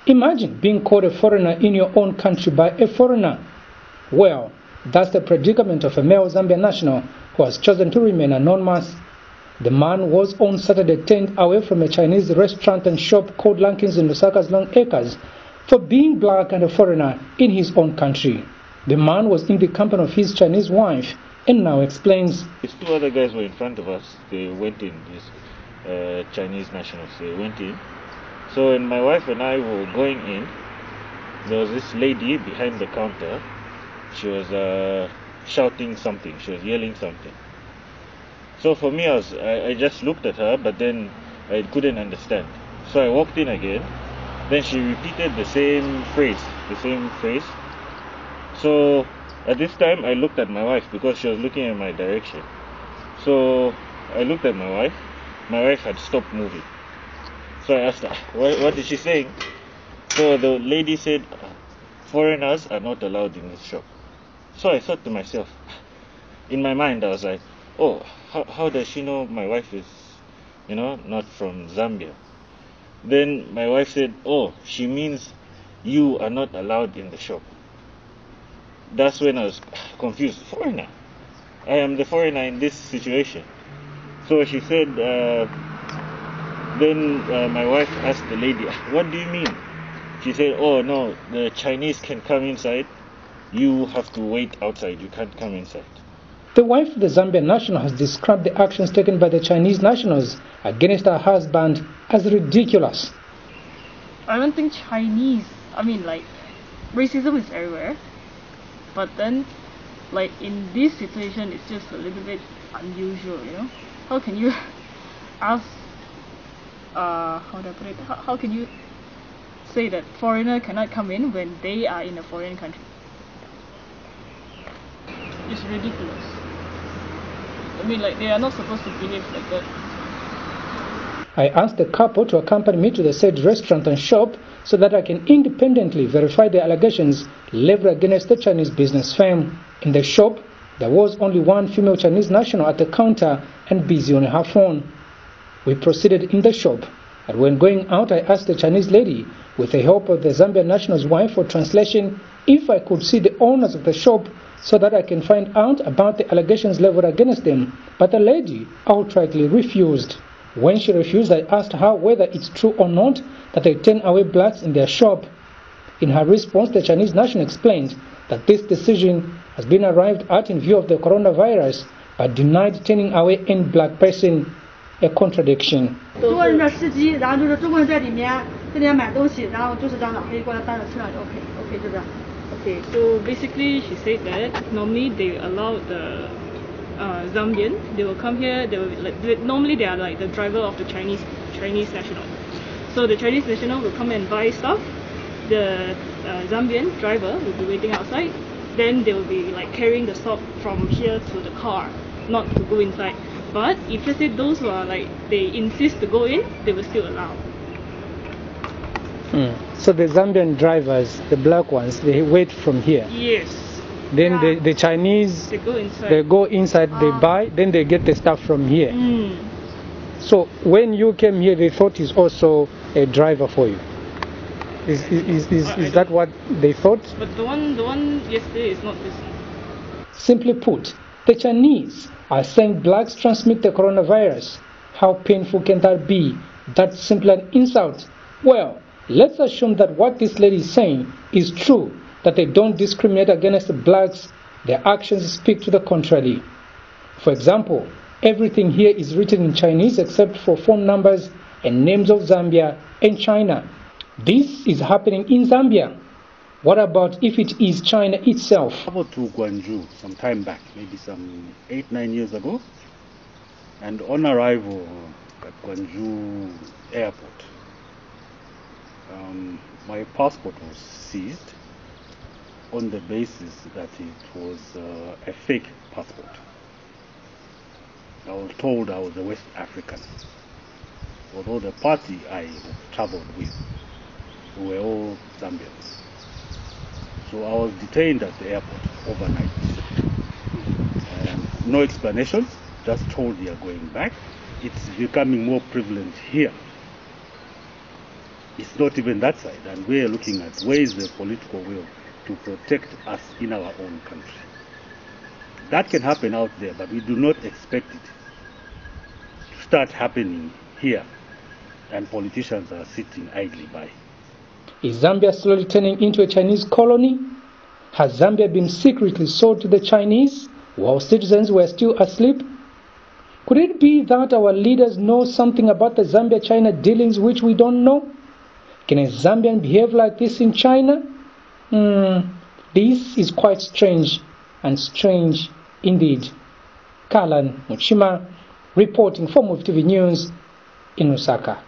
Imagine being called a foreigner in your own country by a foreigner. Well, that's the predicament of a male Zambian national who has chosen to remain anonymous. The man was on Saturday turned away from a Chinese restaurant and shop called Lankins in Lusaka's Longacres for being black and a foreigner in his own country. The man was in the company of his Chinese wife and now explains. These two other guys were in front of us. They went in, these Chinese nationals. They went in. So when my wife and I were going in, there was this lady behind the counter. She was shouting something. She was yelling something. So for me, I just looked at her, but then I couldn't understand. So I walked in again. Then she repeated the same phrase. So at this time, I looked at my wife because she was looking in my direction. So I looked at my wife. My wife had stopped moving. So I asked her, what is she saying? So the lady said, foreigners are not allowed in this shop. So I thought to myself, in my mind, I was like, oh, how does she know my wife is, not from Zambia? Then my wife said, oh, she means you are not allowed in the shop. That's when I was confused. Foreigner? I am the foreigner in this situation. So she said, then my wife asked the lady, what do you mean? She said, oh no, the Chinese can come inside. You have to wait outside. You can't come inside. The wife of the Zambian national has described the actions taken by the Chinese nationals against her husband as ridiculous. I don't think racism is everywhere. But then, in this situation, it's just a little bit unusual, How can you ask, how do I put it? How can you say that foreigner cannot come in when they are in a foreign country? It's ridiculous. They are not supposed to behave like that. I asked the couple to accompany me to the said restaurant and shop so that I can independently verify the allegations leveled against the Chinese business firm. In the shop, there was only one female Chinese national at the counter and busy on her phone. We proceeded in the shop, and when going out, I asked the Chinese lady, with the help of the Zambian national's wife for translation, if I could see the owners of the shop so that I can find out about the allegations leveled against them, but the lady outrightly refused. When she refused, I asked her whether it's true or not that they turn away blacks in their shop. In her response, the Chinese national explained that this decision has been arrived at in view of the coronavirus, but denied turning away any black person, a contradiction. Okay, so basically she said that normally they allow the Zambian, they will come here, normally they are like the driver of the Chinese national. So the Chinese national will come and buy stuff, the Zambian driver will be waiting outside, then they will be carrying the stock from here to the car, not to go inside. But if let's say those who are they insist to go in, they will still allow. So the Zambian drivers, the black ones, they wait from here. Yes. Then the Chinese, they go inside, they buy, then they get the stuff from here. So when you came here, they thought he's also a driver for you. Is that what they thought? But the one yesterday is not this. Simply put, the Chinese are saying blacks transmit the coronavirus. How painful can that be? That's simply an insult. Well, let's assume that what this lady is saying is true, that they don't discriminate against the blacks. Their actions speak to the contrary. For example, everything here is written in Chinese except for phone numbers and names of Zambia and China. This is happening in Zambia. What about if it is China itself? I traveled to Gwangju some time back, maybe some 8-9 years ago. And on arrival at Gwangju airport, my passport was seized on the basis that it was a fake passport. I was told I was a West African, although the party I traveled with were all Zambians. So I was detained at the airport overnight. No explanations, just told you are going back. It's becoming more prevalent here. It's not even that side, and we're looking at where is the political will to protect us in our own country. That can happen out there, but we do not expect it to start happening here, and politicians are sitting idly by. Is Zambia slowly turning into a Chinese colony? Has Zambia been secretly sold to the Chinese while citizens were still asleep? Could it be that our leaders know something about the Zambia-China dealings which we don't know? Can a Zambian behave like this in China? This is quite strange, and strange indeed. Kalan Muchima reporting for Move TV News in Lusaka.